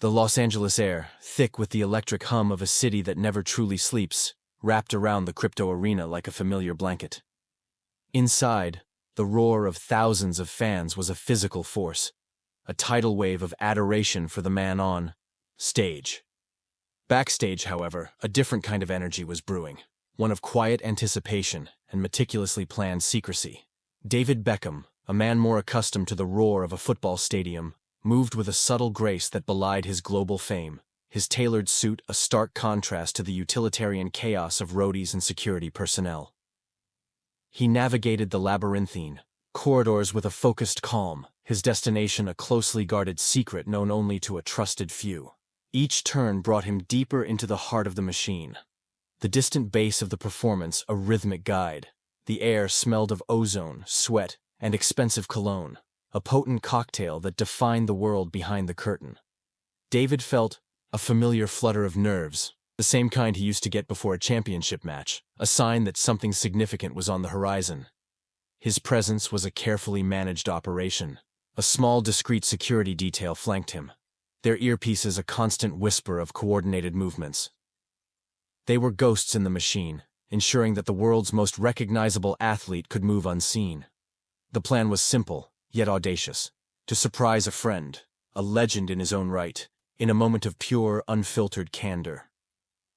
The Los Angeles air, thick with the electric hum of a city that never truly sleeps, wrapped around the crypto arena like a familiar blanket. Inside, the roar of thousands of fans was a physical force, a tidal wave of adoration for the man on stage. Backstage, however, a different kind of energy was brewing, one of quiet anticipation and meticulously planned secrecy. David Beckham, a man more accustomed to the roar of a football stadium, moved with a subtle grace that belied his global fame, his tailored suit a stark contrast to the utilitarian chaos of roadies and security personnel. He navigated the labyrinthine corridors with a focused calm, his destination a closely guarded secret known only to a trusted few. Each turn brought him deeper into the heart of the machine. The distant bass of the performance a rhythmic guide. The air smelled of ozone, sweat, and expensive cologne, a potent cocktail that defined the world behind the curtain. David felt a familiar flutter of nerves, the same kind he used to get before a championship match, a sign that something significant was on the horizon. His presence was a carefully managed operation. A small, discreet security detail flanked him, their earpieces a constant whisper of coordinated movements. They were ghosts in the machine, ensuring that the world's most recognizable athlete could move unseen. The plan was simple, yet audacious: to surprise a friend, a legend in his own right, in a moment of pure, unfiltered candor.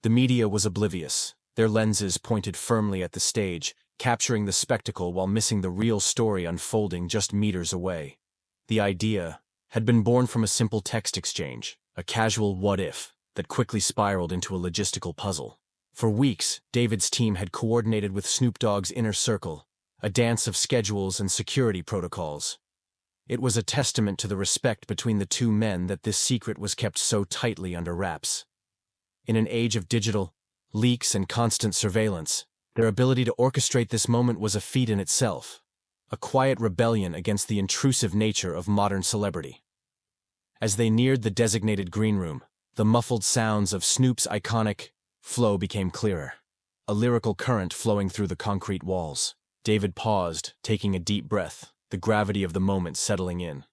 The media was oblivious, their lenses pointed firmly at the stage, capturing the spectacle while missing the real story unfolding just meters away. The idea had been born from a simple text exchange, a casual what-if, that quickly spiraled into a logistical puzzle. For weeks, David's team had coordinated with Snoop Dogg's inner circle, a dance of schedules and security protocols. It was a testament to the respect between the two men that this secret was kept so tightly under wraps. In an age of digital leaks and constant surveillance, their ability to orchestrate this moment was a feat in itself, a quiet rebellion against the intrusive nature of modern celebrity. As they neared the designated green room, the muffled sounds of Snoop's iconic flow became clearer, a lyrical current flowing through the concrete walls. David paused, taking a deep breath, the gravity of the moment settling in.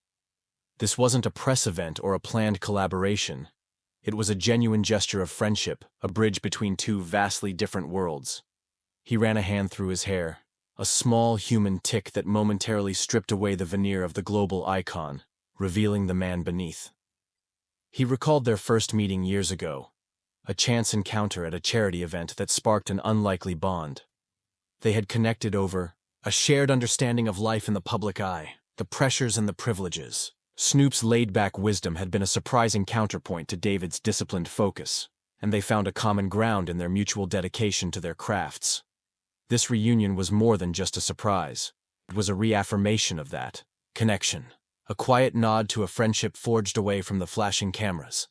This wasn't a press event or a planned collaboration. It was a genuine gesture of friendship, a bridge between two vastly different worlds. He ran a hand through his hair, a small human tic that momentarily stripped away the veneer of the global icon, revealing the man beneath. He recalled their first meeting years ago, a chance encounter at a charity event that sparked an unlikely bond. They had connected over a shared understanding of life in the public eye, the pressures and the privileges. Snoop's laid-back wisdom had been a surprising counterpoint to David's disciplined focus, and they found a common ground in their mutual dedication to their crafts. This reunion was more than just a surprise. It was a reaffirmation of that connection, a quiet nod to a friendship forged away from the flashing cameras.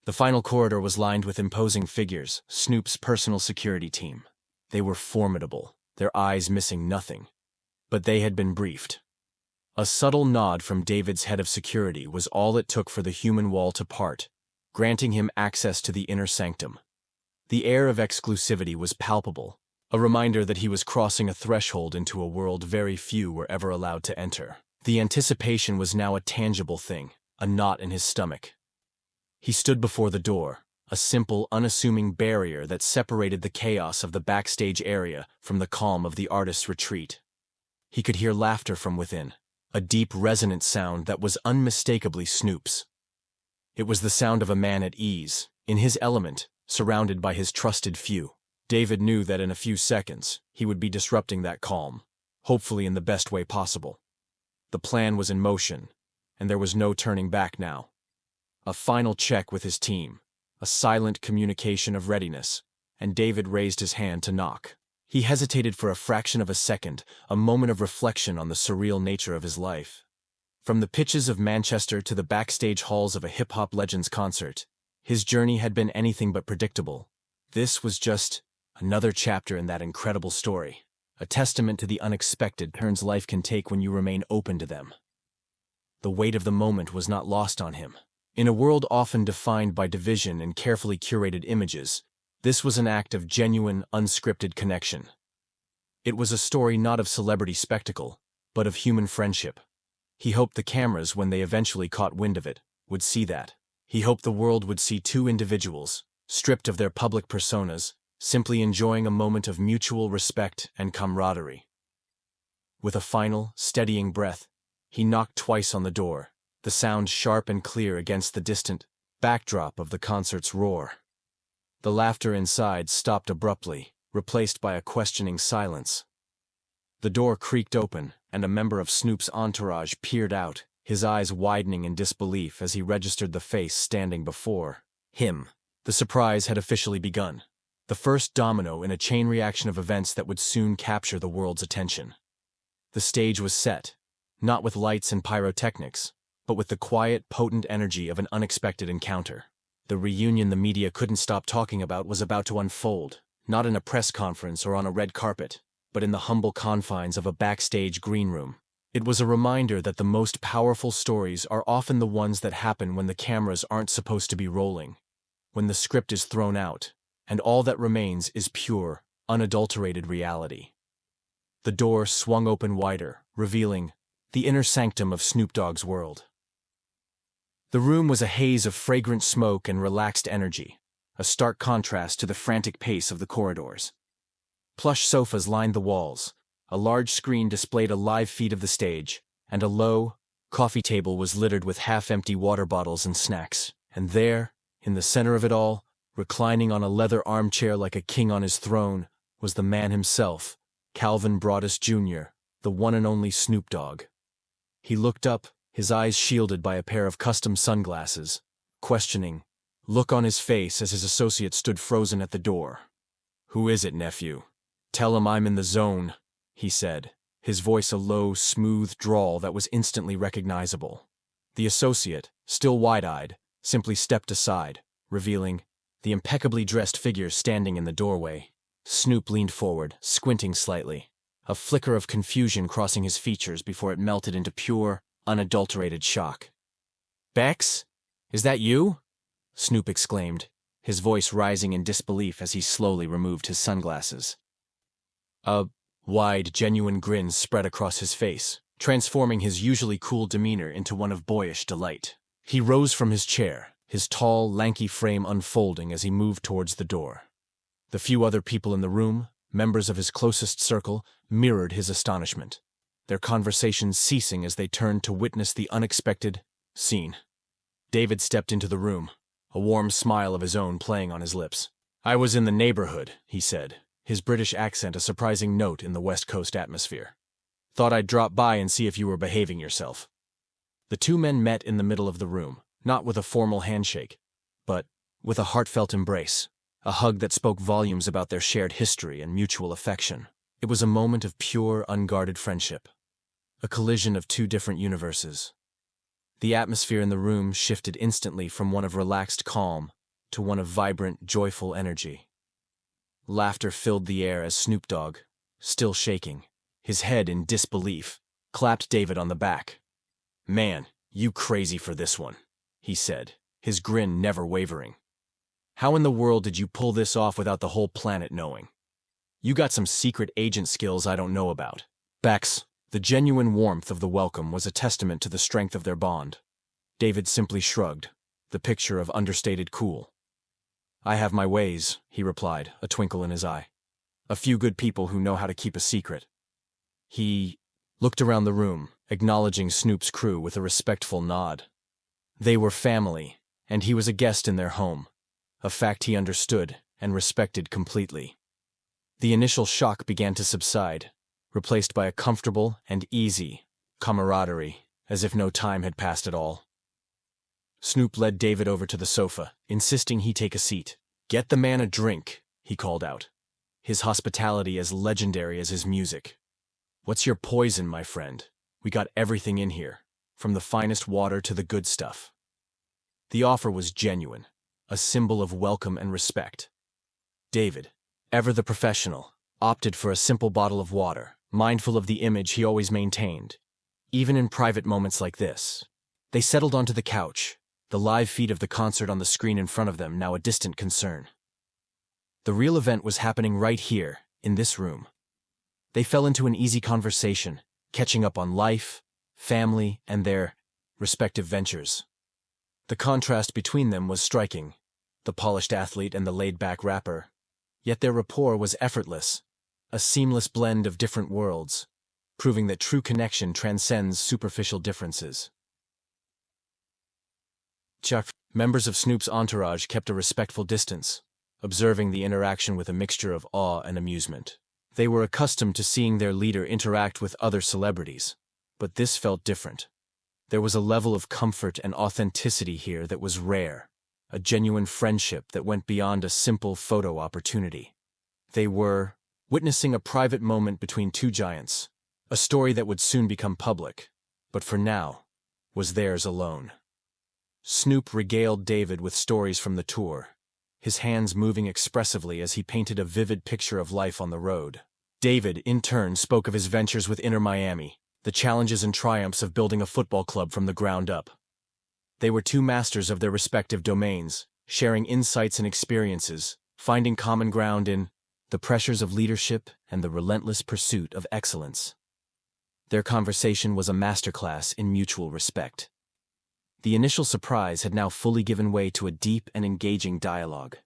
The final corridor was lined with imposing figures, Snoop's personal security team. They were formidable, their eyes missing nothing. But they had been briefed. A subtle nod from David's head of security was all it took for the human wall to part, granting him access to the inner sanctum. The air of exclusivity was palpable, a reminder that he was crossing a threshold into a world very few were ever allowed to enter. The anticipation was now a tangible thing, a knot in his stomach. He stood before the door, a simple, unassuming barrier that separated the chaos of the backstage area from the calm of the artist's retreat. He could hear laughter from within, a deep, resonant sound that was unmistakably Snoop's. It was the sound of a man at ease, in his element, surrounded by his trusted few. David knew that in a few seconds, he would be disrupting that calm, hopefully in the best way possible. The plan was in motion, and there was no turning back now. A final check with his team, a silent communication of readiness, and David raised his hand to knock. He hesitated for a fraction of a second, a moment of reflection on the surreal nature of his life. From the pitches of Manchester to the backstage halls of a hip-hop legend's concert, his journey had been anything but predictable. This was just another chapter in that incredible story, a testament to the unexpected turns life can take when you remain open to them. The weight of the moment was not lost on him. In a world often defined by division and carefully curated images, this was an act of genuine, unscripted connection. It was a story not of celebrity spectacle, but of human friendship. He hoped the cameras, when they eventually caught wind of it, would see that. He hoped the world would see two individuals, stripped of their public personas, simply enjoying a moment of mutual respect and camaraderie. With a final, steadying breath, he knocked twice on the door, the sound sharp and clear against the distant backdrop of the concert's roar. The laughter inside stopped abruptly, replaced by a questioning silence. The door creaked open, and a member of Snoop's entourage peered out, his eyes widening in disbelief as he registered the face standing before him. The surprise had officially begun, the first domino in a chain reaction of events that would soon capture the world's attention. The stage was set, not with lights and pyrotechnics, but with the quiet, potent energy of an unexpected encounter. The reunion the media couldn't stop talking about was about to unfold, not in a press conference or on a red carpet, but in the humble confines of a backstage green room. It was a reminder that the most powerful stories are often the ones that happen when the cameras aren't supposed to be rolling, when the script is thrown out, and all that remains is pure, unadulterated reality. The door swung open wider, revealing the inner sanctum of Snoop Dogg's world. The room was a haze of fragrant smoke and relaxed energy, a stark contrast to the frantic pace of the corridors. Plush sofas lined the walls, a large screen displayed a live feed of the stage, and a low, coffee table was littered with half-empty water bottles and snacks. And there, in the center of it all, reclining on a leather armchair like a king on his throne, was the man himself, Calvin Broadus Jr., the one and only Snoop Dogg. He looked up, his eyes shielded by a pair of custom sunglasses, questioning look on his face as his associate stood frozen at the door. "Who is it, nephew? Tell him I'm in the zone," he said, his voice a low, smooth drawl that was instantly recognizable. The associate, still wide-eyed, simply stepped aside, revealing the impeccably dressed figure standing in the doorway. Snoop leaned forward, squinting slightly, a flicker of confusion crossing his features before it melted into pure, unadulterated shock. "Bex? Is that you?" Snoop exclaimed, his voice rising in disbelief as he slowly removed his sunglasses. A wide, genuine grin spread across his face, transforming his usually cool demeanor into one of boyish delight. He rose from his chair, his tall, lanky frame unfolding as he moved towards the door. The few other people in the room, members of his closest circle, mirrored his astonishment, their conversations ceasing as they turned to witness the unexpected scene. David stepped into the room, a warm smile of his own playing on his lips. "I was in the neighborhood," he said, his British accent a surprising note in the West Coast atmosphere. "Thought I'd drop by and see if you were behaving yourself." The two men met in the middle of the room, not with a formal handshake, but with a heartfelt embrace, a hug that spoke volumes about their shared history and mutual affection. It was a moment of pure, unguarded friendship, a collision of two different universes. The atmosphere in the room shifted instantly from one of relaxed calm to one of vibrant, joyful energy. Laughter filled the air as Snoop Dogg, still shaking, his head in disbelief, clapped David on the back. "Man, you crazy for this one," he said, his grin never wavering. "How in the world did you pull this off without the whole planet knowing? You got some secret agent skills I don't know about." Bex, the genuine warmth of the welcome was a testament to the strength of their bond. David simply shrugged, the picture of understated cool. "I have my ways," he replied, a twinkle in his eye. "A few good people who know how to keep a secret." He looked around the room, acknowledging Snoop's crew with a respectful nod. They were family, and he was a guest in their home, a fact he understood and respected completely. The initial shock began to subside, replaced by a comfortable and easy camaraderie, as if no time had passed at all. Snoop led David over to the sofa, insisting he take a seat. "Get the man a drink," he called out, his hospitality as legendary as his music. "What's your poison, my friend? We got everything in here, from the finest water to the good stuff." The offer was genuine, a symbol of welcome and respect. David, ever the professional, opted for a simple bottle of water, mindful of the image he always maintained, even in private moments like this. They settled onto the couch, the live feed of the concert on the screen in front of them now a distant concern. The real event was happening right here, in this room. They fell into an easy conversation, catching up on life, family, and their respective ventures. The contrast between them was striking, the polished athlete and the laid-back rapper. Yet their rapport was effortless, a seamless blend of different worlds, proving that true connection transcends superficial differences. Members of Snoop's entourage kept a respectful distance, observing the interaction with a mixture of awe and amusement. They were accustomed to seeing their leader interact with other celebrities, but this felt different. There was a level of comfort and authenticity here that was rare, a genuine friendship that went beyond a simple photo opportunity. They were witnessing a private moment between two giants, a story that would soon become public, but for now, was theirs alone. Snoop regaled David with stories from the tour, his hands moving expressively as he painted a vivid picture of life on the road. David, in turn, spoke of his ventures with Inter Miami, the challenges and triumphs of building a football club from the ground up. They were two masters of their respective domains, sharing insights and experiences, finding common ground in the pressures of leadership and the relentless pursuit of excellence. Their conversation was a masterclass in mutual respect. The initial surprise had now fully given way to a deep and engaging dialogue.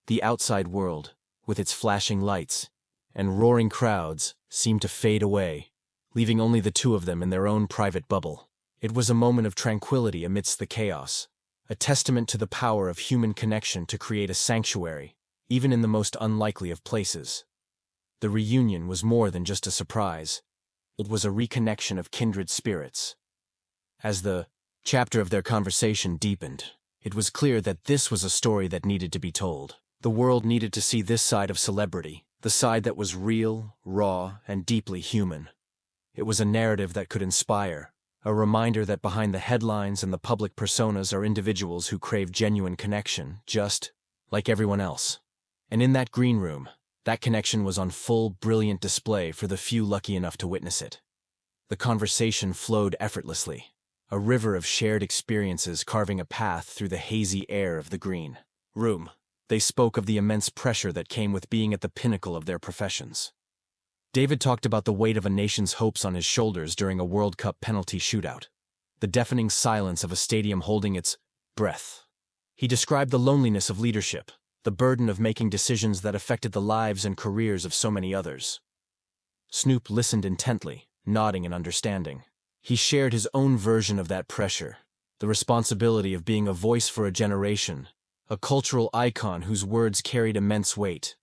The outside world, with its flashing lights and roaring crowds, seemed to fade away, leaving only the two of them in their own private bubble. It was a moment of tranquility amidst the chaos, a testament to the power of human connection to create a sanctuary, even in the most unlikely of places. The reunion was more than just a surprise. It was a reconnection of kindred spirits. As the chapter of their conversation deepened, it was clear that this was a story that needed to be told. The world needed to see this side of celebrity, the side that was real, raw, and deeply human. It was a narrative that could inspire, a reminder that behind the headlines and the public personas are individuals who crave genuine connection, just like everyone else. And in that green room, that connection was on full, brilliant display for the few lucky enough to witness it. The conversation flowed effortlessly, a river of shared experiences carving a path through the hazy air of the green room. They spoke of the immense pressure that came with being at the pinnacle of their professions. David talked about the weight of a nation's hopes on his shoulders during a World Cup penalty shootout, the deafening silence of a stadium holding its breath. He described the loneliness of leadership, the burden of making decisions that affected the lives and careers of so many others. Snoop listened intently, nodding in understanding. He shared his own version of that pressure, the responsibility of being a voice for a generation, a cultural icon whose words carried immense weight.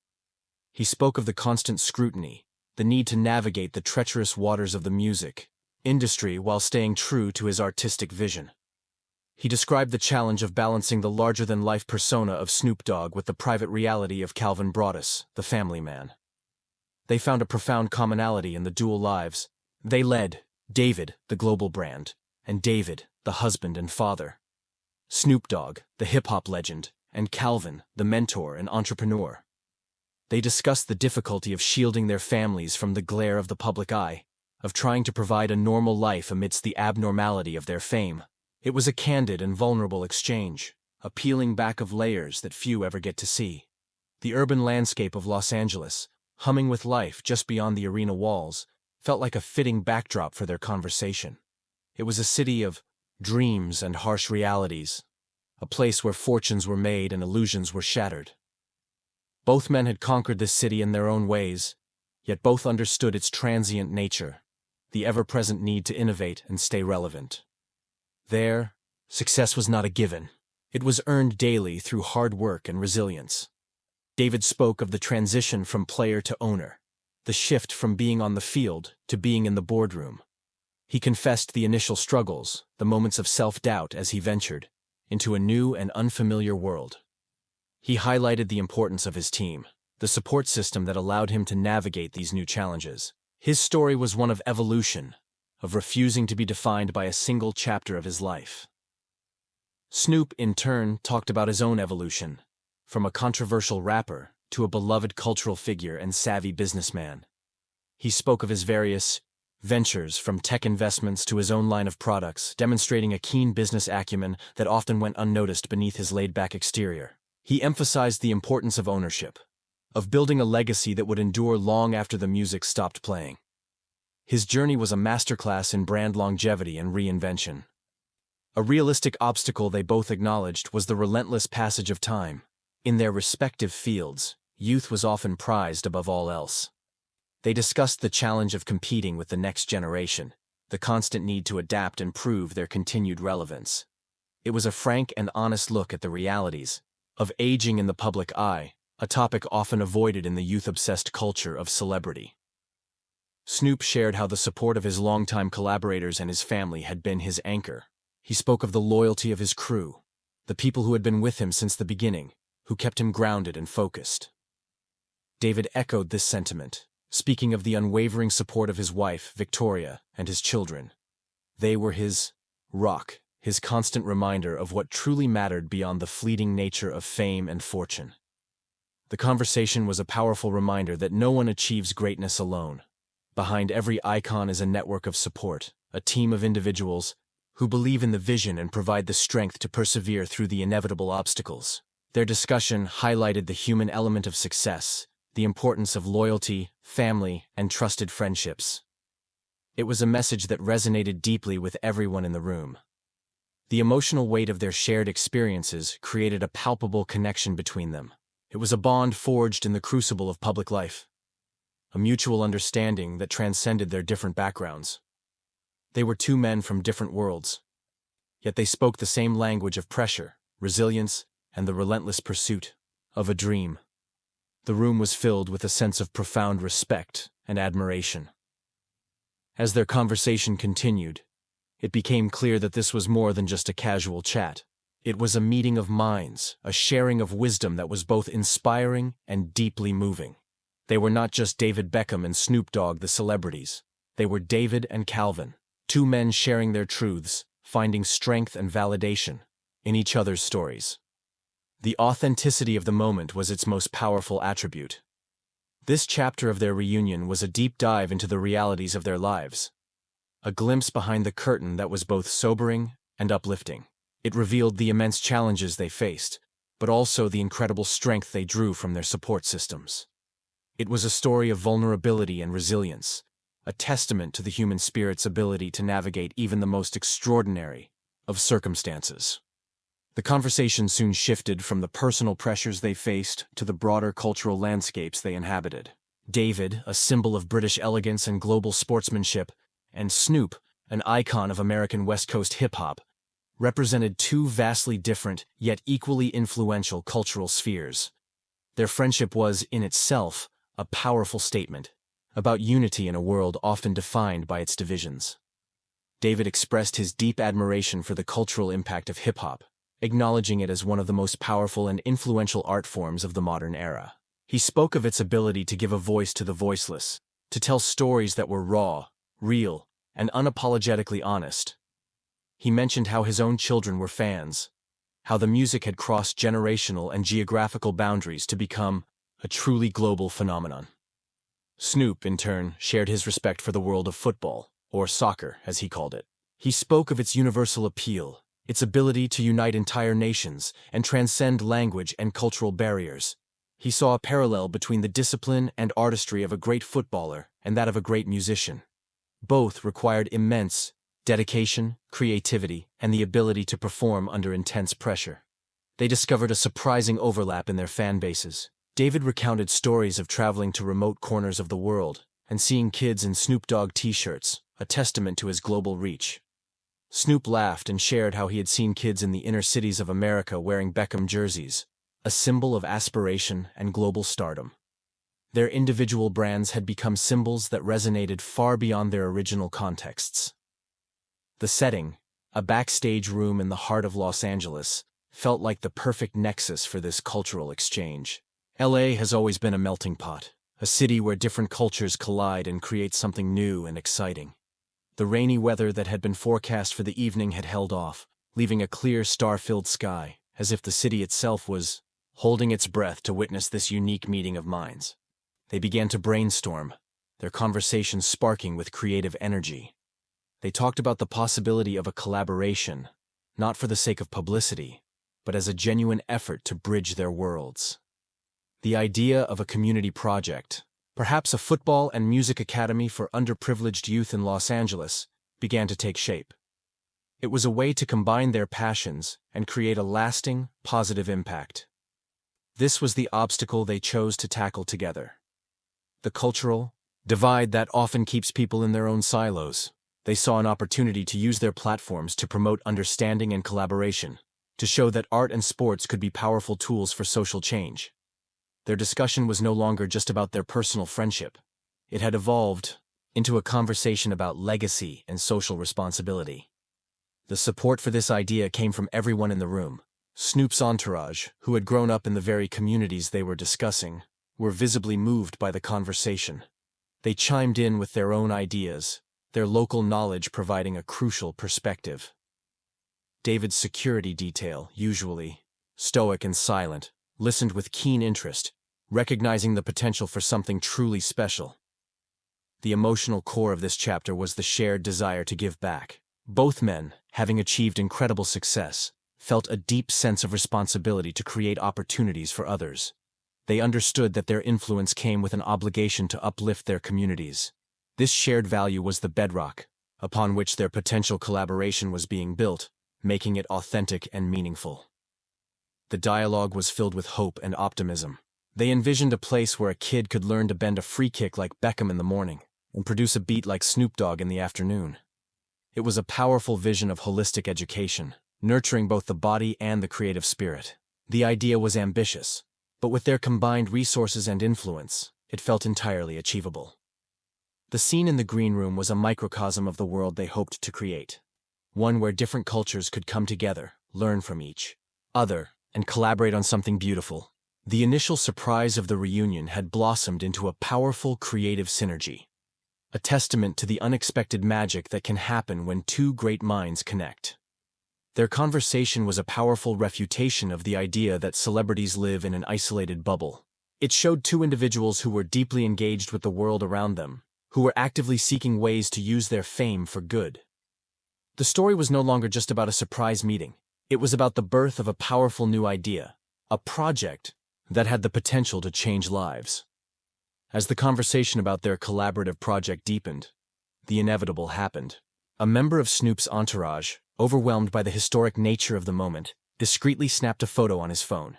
He spoke of the constant scrutiny, the need to navigate the treacherous waters of the music industry while staying true to his artistic vision. He described the challenge of balancing the larger-than-life persona of Snoop Dogg with the private reality of Calvin Broadus, the family man. They found a profound commonality in the dual lives. They led David, the global brand, and David, the husband and father. Snoop Dogg, the hip-hop legend, and Calvin, the mentor and entrepreneur. They discussed the difficulty of shielding their families from the glare of the public eye, of trying to provide a normal life amidst the abnormality of their fame. It was a candid and vulnerable exchange, a peeling back of layers that few ever get to see. The urban landscape of Los Angeles, humming with life just beyond the arena walls, felt like a fitting backdrop for their conversation. It was a city of dreams and harsh realities, a place where fortunes were made and illusions were shattered. Both men had conquered this city in their own ways, yet both understood its transient nature, the ever-present need to innovate and stay relevant. There, success was not a given. It was earned daily through hard work and resilience. David spoke of the transition from player to owner, the shift from being on the field to being in the boardroom. He confessed the initial struggles, the moments of self-doubt as he ventured into a new and unfamiliar world. He highlighted the importance of his team, the support system that allowed him to navigate these new challenges. His story was one of evolution, of refusing to be defined by a single chapter of his life. Snoop, in turn, talked about his own evolution, from a controversial rapper to a beloved cultural figure and savvy businessman. He spoke of his various ventures, from tech investments to his own line of products, demonstrating a keen business acumen that often went unnoticed beneath his laid-back exterior. He emphasized the importance of ownership, of building a legacy that would endure long after the music stopped playing. His journey was a masterclass in brand longevity and reinvention. A realistic obstacle they both acknowledged was the relentless passage of time. In their respective fields, youth was often prized above all else. They discussed the challenge of competing with the next generation, the constant need to adapt and prove their continued relevance. It was a frank and honest look at the realities of aging in the public eye, a topic often avoided in the youth-obsessed culture of celebrity. Snoop shared how the support of his longtime collaborators and his family had been his anchor. He spoke of the loyalty of his crew, the people who had been with him since the beginning, who kept him grounded and focused. David echoed this sentiment, speaking of the unwavering support of his wife, Victoria, and his children. They were his rock, his constant reminder of what truly mattered beyond the fleeting nature of fame and fortune. The conversation was a powerful reminder that no one achieves greatness alone. Behind every icon is a network of support, a team of individuals who believe in the vision and provide the strength to persevere through the inevitable obstacles. Their discussion highlighted the human element of success, the importance of loyalty, family, and trusted friendships. It was a message that resonated deeply with everyone in the room. The emotional weight of their shared experiences created a palpable connection between them. It was a bond forged in the crucible of public life, a mutual understanding that transcended their different backgrounds. They were two men from different worlds, yet they spoke the same language of pressure, resilience, and the relentless pursuit of a dream. The room was filled with a sense of profound respect and admiration. As their conversation continued, it became clear that this was more than just a casual chat. It was a meeting of minds, a sharing of wisdom that was both inspiring and deeply moving. They were not just David Beckham and Snoop Dogg, the celebrities. They were David and Calvin, two men sharing their truths, finding strength and validation in each other's stories. The authenticity of the moment was its most powerful attribute. This chapter of their reunion was a deep dive into the realities of their lives, a glimpse behind the curtain that was both sobering and uplifting. It revealed the immense challenges they faced, but also the incredible strength they drew from their support systems. It was a story of vulnerability and resilience, a testament to the human spirit's ability to navigate even the most extraordinary of circumstances. The conversation soon shifted from the personal pressures they faced to the broader cultural landscapes they inhabited. David, a symbol of British elegance and global sportsmanship, and Snoop, an icon of American West Coast hip-hop, represented two vastly different yet equally influential cultural spheres. Their friendship was, in itself, a powerful statement about unity in a world often defined by its divisions. David expressed his deep admiration for the cultural impact of hip-hop, acknowledging it as one of the most powerful and influential art forms of the modern era. He spoke of its ability to give a voice to the voiceless, to tell stories that were raw, real, and unapologetically honest. He mentioned how his own children were fans, how the music had crossed generational and geographical boundaries to become a truly global phenomenon. Snoop, in turn, shared his respect for the world of football, or soccer, as he called it. He spoke of its universal appeal, its ability to unite entire nations and transcend language and cultural barriers. He saw a parallel between the discipline and artistry of a great footballer and that of a great musician. Both required immense dedication, creativity, and the ability to perform under intense pressure. They discovered a surprising overlap in their fan bases. David recounted stories of traveling to remote corners of the world and seeing kids in Snoop Dogg t-shirts, a testament to his global reach. Snoop laughed and shared how he had seen kids in the inner cities of America wearing Beckham jerseys, a symbol of aspiration and global stardom. Their individual brands had become symbols that resonated far beyond their original contexts. The setting, a backstage room in the heart of Los Angeles, felt like the perfect nexus for this cultural exchange. LA has always been a melting pot, a city where different cultures collide and create something new and exciting. The rainy weather that had been forecast for the evening had held off, leaving a clear, star-filled sky, as if the city itself was holding its breath to witness this unique meeting of minds. They began to brainstorm, their conversations sparking with creative energy. They talked about the possibility of a collaboration, not for the sake of publicity, but as a genuine effort to bridge their worlds. The idea of a community project, perhaps a football and music academy for underprivileged youth in Los Angeles, began to take shape. It was a way to combine their passions and create a lasting, positive impact. This was the obstacle they chose to tackle together. The cultural divide that often keeps people in their own silos. They saw an opportunity to use their platforms to promote understanding and collaboration, to show that art and sports could be powerful tools for social change. Their discussion was no longer just about their personal friendship. It had evolved into a conversation about legacy and social responsibility. The support for this idea came from everyone in the room. Snoop's entourage, who had grown up in the very communities they were discussing, were visibly moved by the conversation. They chimed in with their own ideas, their local knowledge providing a crucial perspective. David's security detail, usually stoic and silent, listened with keen interest, recognizing the potential for something truly special. The emotional core of this chapter was the shared desire to give back. Both men, having achieved incredible success, felt a deep sense of responsibility to create opportunities for others. They understood that their influence came with an obligation to uplift their communities. This shared value was the bedrock upon which their potential collaboration was being built, making it authentic and meaningful. The dialogue was filled with hope and optimism. They envisioned a place where a kid could learn to bend a free kick like Beckham in the morning and produce a beat like Snoop Dogg in the afternoon. It was a powerful vision of holistic education, nurturing both the body and the creative spirit. The idea was ambitious, but with their combined resources and influence, it felt entirely achievable. The scene in the green room was a microcosm of the world they hoped to create, one where different cultures could come together, learn from each other, and collaborate on something beautiful. The initial surprise of the reunion had blossomed into a powerful creative synergy, a testament to the unexpected magic that can happen when two great minds connect. Their conversation was a powerful refutation of the idea that celebrities live in an isolated bubble. It showed two individuals who were deeply engaged with the world around them, who were actively seeking ways to use their fame for good. The story was no longer just about a surprise meeting. It was about the birth of a powerful new idea, a project that had the potential to change lives. As the conversation about their collaborative project deepened, the inevitable happened. A member of Snoop's entourage, overwhelmed by the historic nature of the moment, discreetly snapped a photo on his phone.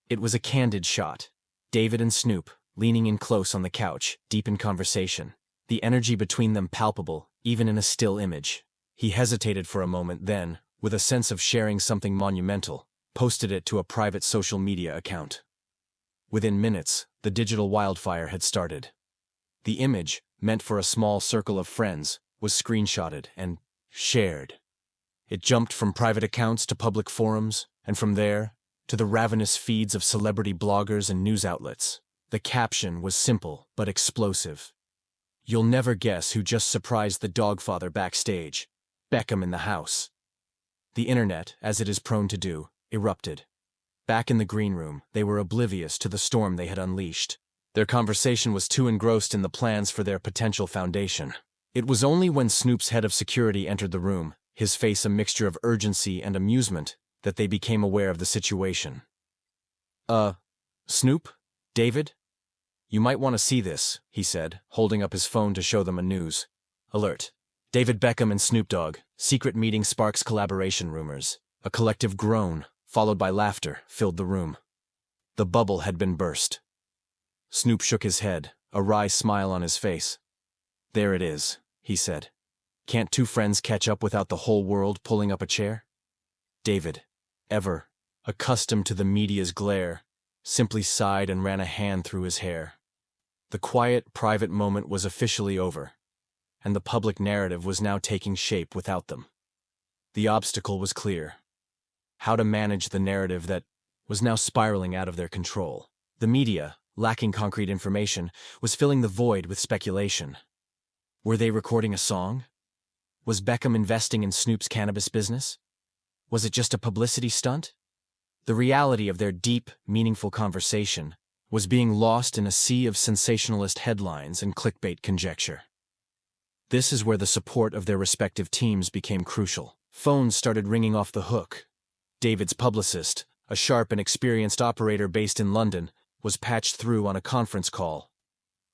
It was a candid shot. David and Snoop, leaning in close on the couch, deep in conversation. The energy between them palpable, even in a still image. He hesitated for a moment, then, with a sense of sharing something monumental, posted it to a private social media account. Within minutes, the digital wildfire had started. The image, meant for a small circle of friends, was screenshotted and shared. It jumped from private accounts to public forums, and from there, to the ravenous feeds of celebrity bloggers and news outlets. The caption was simple but explosive. "You'll never guess who just surprised the Dogfather backstage. Beckham in the house." The internet, as it is prone to do, erupted. Back in the green room, they were oblivious to the storm they had unleashed. Their conversation was too engrossed in the plans for their potential foundation. It was only when Snoop's head of security entered the room, his face a mixture of urgency and amusement, that they became aware of the situation. Snoop? David? You might want to see this," he said, holding up his phone to show them a news alert. David Beckham and Snoop Dogg, secret meeting sparks collaboration rumors. A collective groan, followed by laughter, filled the room. The bubble had been burst. Snoop shook his head, a wry smile on his face. "There it is," he said. "Can't two friends catch up without the whole world pulling up a chair?" David, ever accustomed to the media's glare, simply sighed and ran a hand through his hair. The quiet, private moment was officially over, and the public narrative was now taking shape without them. The obstacle was clear: how to manage the narrative that was now spiraling out of their control. The media, lacking concrete information, was filling the void with speculation. Were they recording a song? Was Beckham investing in Snoop's cannabis business? Was it just a publicity stunt? The reality of their deep, meaningful conversation was being lost in a sea of sensationalist headlines and clickbait conjecture. This is where the support of their respective teams became crucial. Phones started ringing off the hook. David's publicist, a sharp and experienced operator based in London, was patched through on a conference call.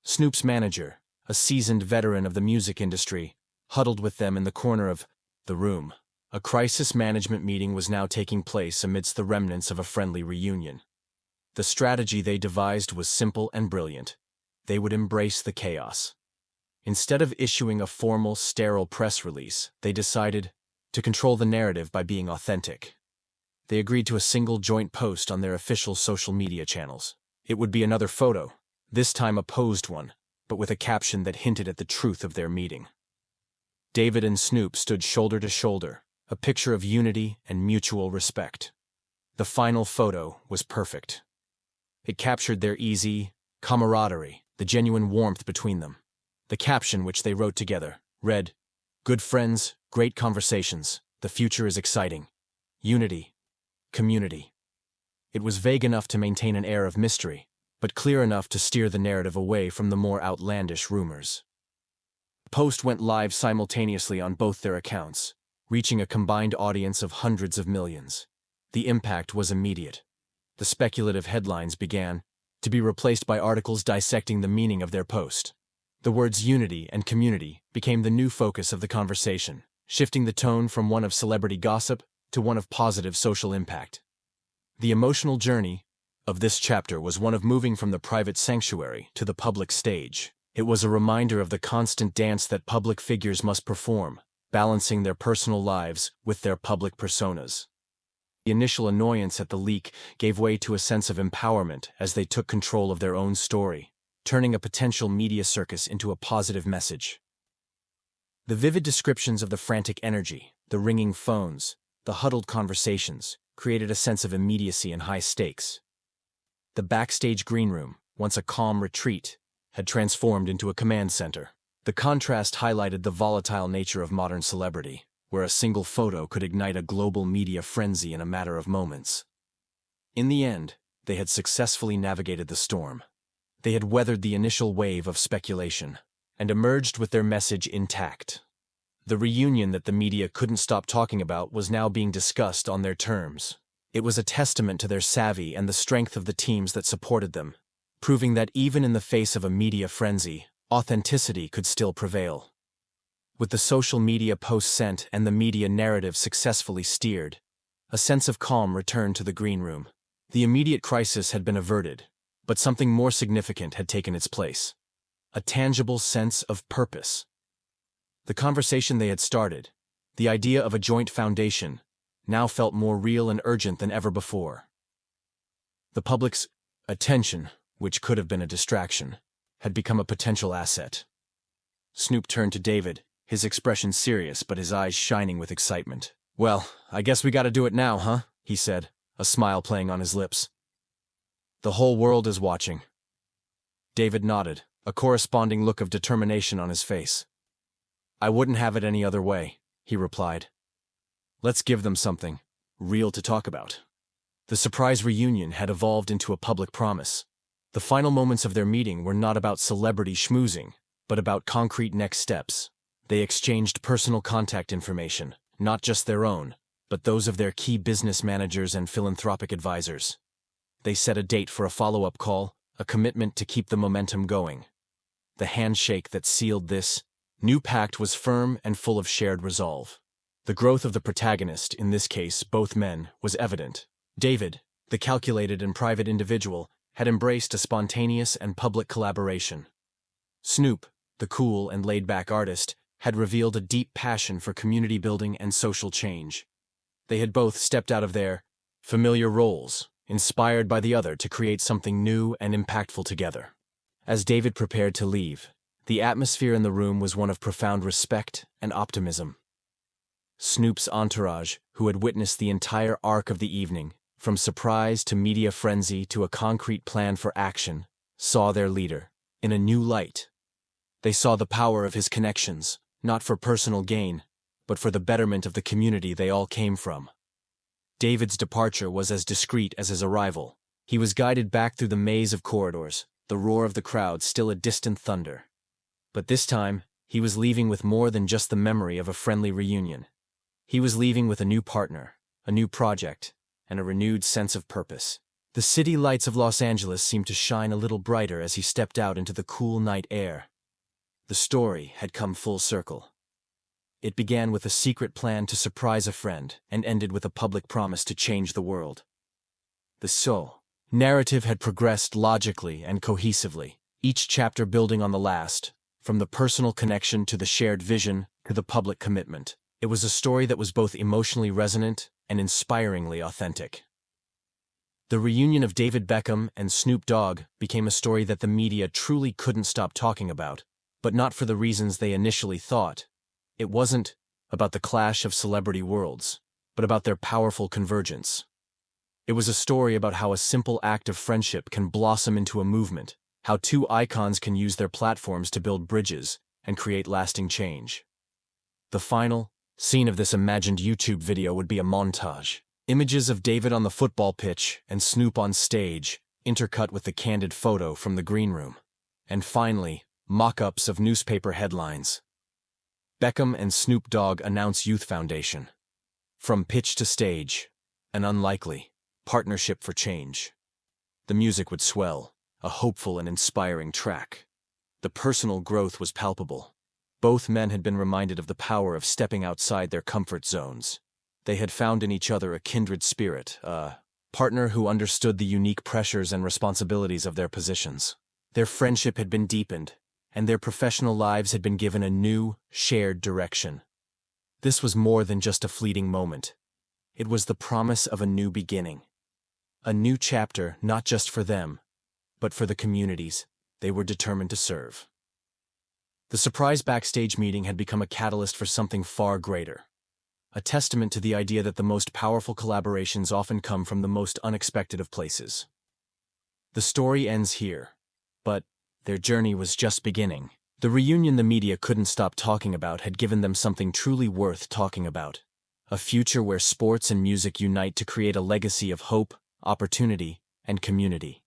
Snoop's manager, a seasoned veteran of the music industry, huddled with them in the corner of the room. A crisis management meeting was now taking place amidst the remnants of a friendly reunion. The strategy they devised was simple and brilliant. They would embrace the chaos. Instead of issuing a formal, sterile press release, they decided to control the narrative by being authentic. They agreed to a single joint post on their official social media channels. It would be another photo, this time a posed one, but with a caption that hinted at the truth of their meeting. David and Snoop stood shoulder to shoulder, a picture of unity and mutual respect. The final photo was perfect. It captured their easy camaraderie, the genuine warmth between them. The caption, which they wrote together, read, "Good friends, great conversations, the future is exciting. Unity, community." It was vague enough to maintain an air of mystery, but clear enough to steer the narrative away from the more outlandish rumors. The post went live simultaneously on both their accounts, reaching a combined audience of hundreds of millions. The impact was immediate. The speculative headlines began to be replaced by articles dissecting the meaning of their post. The words unity and community became the new focus of the conversation, shifting the tone from one of celebrity gossip to one of positive social impact. The emotional journey of this chapter was one of moving from the private sanctuary to the public stage. It was a reminder of the constant dance that public figures must perform, balancing their personal lives with their public personas. The initial annoyance at the leak gave way to a sense of empowerment as they took control of their own story, turning a potential media circus into a positive message. The vivid descriptions of the frantic energy, the ringing phones, the huddled conversations, created a sense of immediacy and high stakes. The backstage green room, once a calm retreat, had transformed into a command center. The contrast highlighted the volatile nature of modern celebrity, where a single photo could ignite a global media frenzy in a matter of moments. In the end, they had successfully navigated the storm. They had weathered the initial wave of speculation and emerged with their message intact. The reunion that the media couldn't stop talking about was now being discussed on their terms. It was a testament to their savvy and the strength of the teams that supported them, proving that even in the face of a media frenzy, authenticity could still prevail. With the social media posts sent and the media narrative successfully steered, a sense of calm returned to the green room. The immediate crisis had been averted, but something more significant had taken its place. A tangible sense of purpose. The conversation they had started, the idea of a joint foundation, now felt more real and urgent than ever before. The public's attention, which could have been a distraction, had become a potential asset. Snoop turned to David, his expression serious but his eyes shining with excitement. "Well, I guess we gotta do it now, huh?" he said, a smile playing on his lips. "The whole world is watching." David nodded, a corresponding look of determination on his face. "I wouldn't have it any other way," he replied. "Let's give them something real to talk about." The surprise reunion had evolved into a public promise. The final moments of their meeting were not about celebrity schmoozing, but about concrete next steps. They exchanged personal contact information, not just their own, but those of their key business managers and philanthropic advisors. They set a date for a follow-up call, a commitment to keep the momentum going. The handshake that sealed this new pact was firm and full of shared resolve. The growth of the protagonist, in this case both men, was evident. David, the calculated and private individual, had embraced a spontaneous and public collaboration. Snoop, the cool and laid-back artist, had revealed a deep passion for community building and social change. They had both stepped out of their familiar roles, inspired by the other to create something new and impactful together. As David prepared to leave, the atmosphere in the room was one of profound respect and optimism. Snoop's entourage, who had witnessed the entire arc of the evening, from surprise to media frenzy to a concrete plan for action, saw their leader in a new light. They saw the power of his connections, not for personal gain, but for the betterment of the community they all came from. David's departure was as discreet as his arrival. He was guided back through the maze of corridors, the roar of the crowd still a distant thunder. But this time, he was leaving with more than just the memory of a friendly reunion. He was leaving with a new partner, a new project, and a renewed sense of purpose. The city lights of Los Angeles seemed to shine a little brighter as he stepped out into the cool night air. The story had come full circle. It began with a secret plan to surprise a friend and ended with a public promise to change the world. The soul narrative had progressed logically and cohesively, each chapter building on the last, from the personal connection to the shared vision to the public commitment. It was a story that was both emotionally resonant and inspiringly authentic. The reunion of David Beckham and Snoop Dogg became a story that the media truly couldn't stop talking about, but not for the reasons they initially thought. It wasn't about the clash of celebrity worlds, but about their powerful convergence. It was a story about how a simple act of friendship can blossom into a movement, how two icons can use their platforms to build bridges and create lasting change. The final scene of this imagined YouTube video would be a montage. Images of David on the football pitch and Snoop on stage, intercut with the candid photo from the green room. And finally, mock-ups of newspaper headlines. Beckham and Snoop Dogg announce Youth Foundation. From pitch to stage, an unlikely partnership for change. The music would swell, a hopeful and inspiring track. The personal growth was palpable. Both men had been reminded of the power of stepping outside their comfort zones. They had found in each other a kindred spirit, a partner who understood the unique pressures and responsibilities of their positions. Their friendship had been deepened, and their professional lives had been given a new, shared direction. This was more than just a fleeting moment. It was the promise of a new beginning. A new chapter not just for them, but for the communities they were determined to serve. The surprise backstage meeting had become a catalyst for something far greater. A testament to the idea that the most powerful collaborations often come from the most unexpected of places. The story ends here, but their journey was just beginning. The reunion the media couldn't stop talking about had given them something truly worth talking about. A future where sports and music unite to create a legacy of hope, opportunity, and community.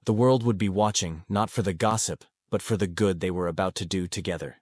The world would be watching, not for the gossip, but for the good they were about to do together.